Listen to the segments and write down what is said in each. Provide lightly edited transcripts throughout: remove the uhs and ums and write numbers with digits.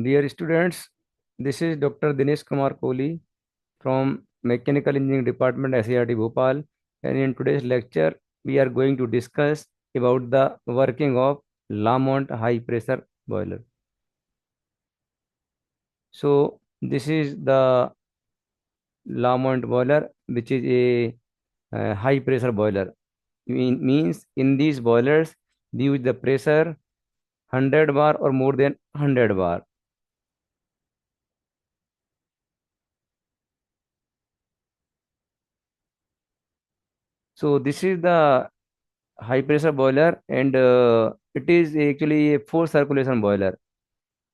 Dear students, this is Dr. Dinesh Kumar Koli from Mechanical Engineering Department SIRT Bhopal, and in today's lecture we are going to discuss about the working of Lamont high pressure boiler. So this is the Lamont boiler, which is a high pressure boiler. Means in these boilers we use the pressure 100 bar or more than 100 bar. So this is the high pressure boiler, and it is actually a four circulation boiler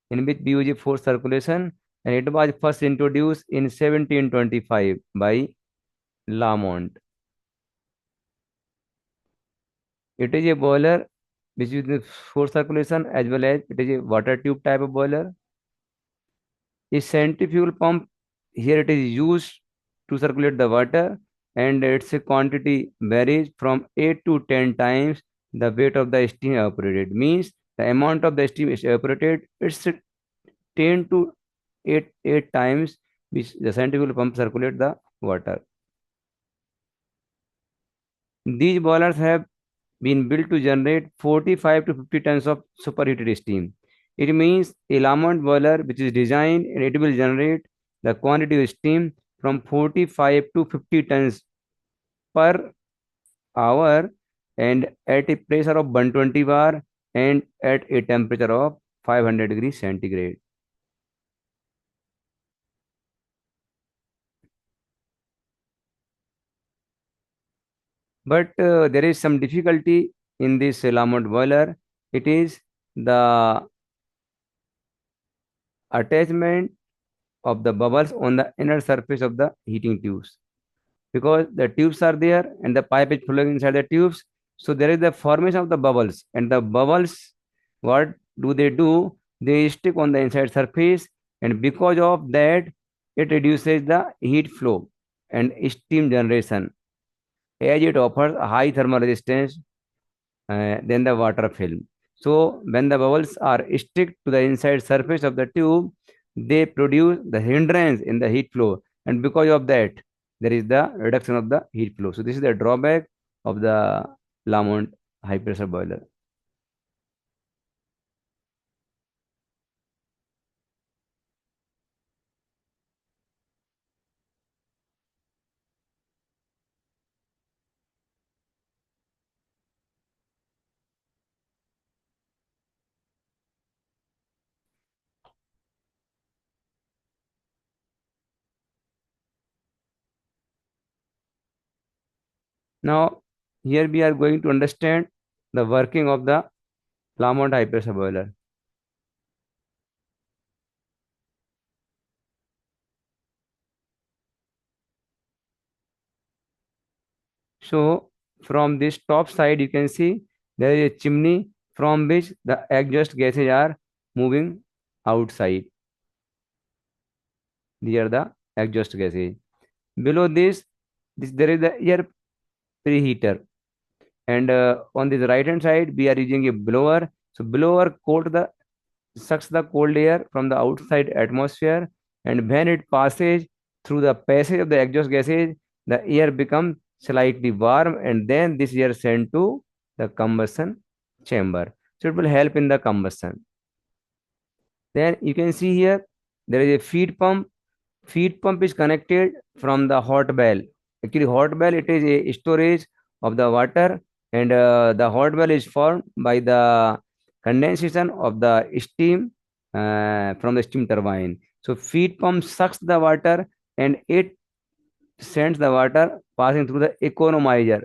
in which we use a four circulation, and it was first introduced in 1725 by Lamont. It is a boiler which uses four circulation, as well as it is a water tube type of boiler. A centrifugal pump, here it is used to circulate the water, and its quantity varies from 8 to 10 times the weight of the steam evaporated. Means the amount of the steam is evaporated, it's 10 to 8 times which the centrifugal pump circulate the water. These boilers have been built to generate 45 to 50 tons of superheated steam. It means a Lamont boiler which is designed and it will generate the quantity of steam from 45 to 50 tons per hour, and at a pressure of 120 bar and at a temperature of 500 degrees centigrade. But there is some difficulty in this Lamont boiler. It is the attachment of the bubbles on the inner surface of the heating tubes, because the tubes are there and the pipe is flowing inside the tubes. So there is the formation of the bubbles, and the bubbles, what do they do? They stick on the inside surface, and because of that, it reduces the heat flow and steam generation, as it offers a high thermal resistance than the water film. So when the bubbles are stick to the inside surface of the tube, they produce the hindrance in the heat flow, and because of that, there is the reduction of the heat flow. So this is the drawback of the Lamont high pressure boiler. Now here we are going to understand the working of the Lamont high pressure boiler. So from this top side, you can see there is a chimney from which the exhaust gases are moving outside. These are the exhaust gases. Below this there is the air preheater, and on this right hand side we are using a blower. So blower sucks the cold air from the outside atmosphere, and when it passes through the passage of the exhaust gases, the air becomes slightly warm, and then this air sent to the combustion chamber. So it will help in the combustion. Then you can see here there is a feed pump. Feed pump is connected from the hot bell. Actually, hot bell, it is a storage of the water, and the hot bell is formed by the condensation of the steam from the steam turbine. So feed pump sucks the water, and it sends the water passing through the economizer.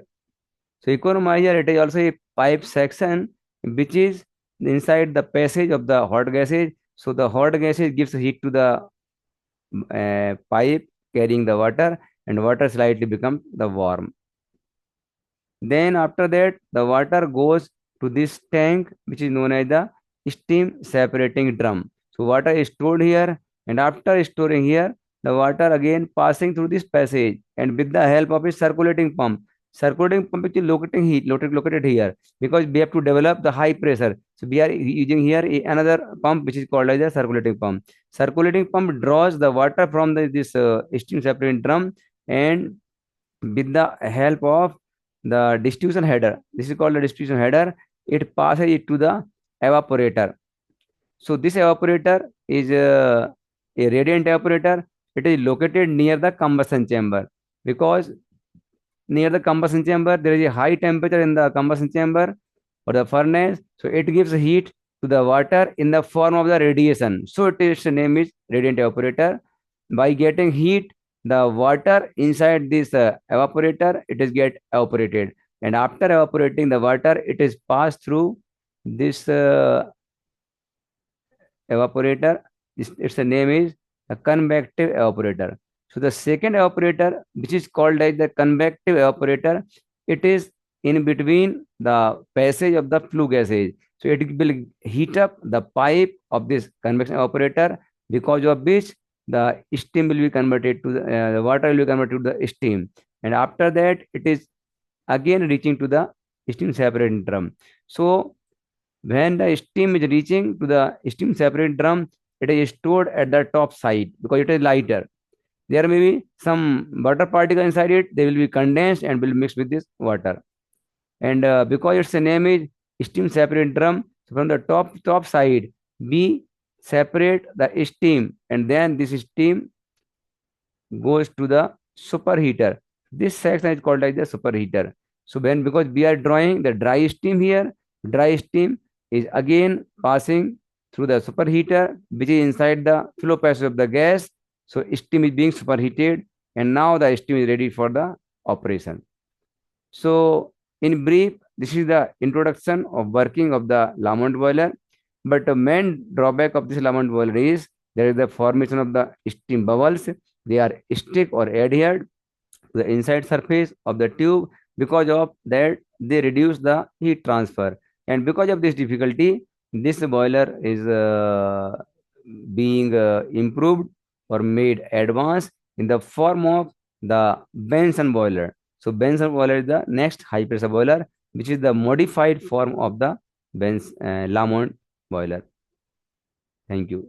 So economizer, it is also a pipe section which is inside the passage of the hot gases. So the hot gases gives heat to the pipe carrying the water, and water slightly becomes the warm. Then after that, the water goes to this tank which is known as the steam separating drum. So water is stored here, and after storing here, the water again passing through this passage, and with the help of a circulating pump, Circulating pump is located here because we have to develop the high pressure. So we are using here another pump which is called as a circulating pump. Circulating pump draws the water from this steam separating drum, and with the help of the distribution header, this is called the distribution header, it passes it to the evaporator. So this evaporator is a radiant evaporator. It is located near the combustion chamber because near the combustion chamber there is a high temperature in the combustion chamber or the furnace. So it gives heat to the water in the form of the radiation. So its name is radiant evaporator. By getting heat, the water inside this evaporator, it is get evaporated, and after evaporating the water, it is passed through this evaporator. Its name is a convective evaporator. So the second evaporator, which is called as the convective evaporator, it is in between the passage of the flue gases. So it will heat up the pipe of this convection evaporator, because of which the steam will be converted to the water will be converted to the steam, and after that it is again reaching to the steam separating drum. So when the steam is reaching to the steam separate drum, it is stored at the top side because it is lighter. There may be some water particle inside it, they will be condensed and will mix with this water. And because its name is steam separate drum, so from the top side, we separate the steam, and then this steam goes to the superheater. This section is called as the superheater. So when, because we are drawing the dry steam here, dry steam is again passing through the superheater, which is inside the flow passage of the gas. So steam is being superheated, and now the steam is ready for the operation. So in brief, this is the introduction of working of the Lamont boiler. But the main drawback of this Lamont boiler is there is the formation of the steam bubbles. They are stick or adhered to the inside surface of the tube. Because of that, they reduce the heat transfer. And because of this difficulty, this boiler is being improved or made advanced in the form of the Benson boiler. So Benson boiler is the next high pressure boiler, which is the modified form of the Lamont boiler. Thank you.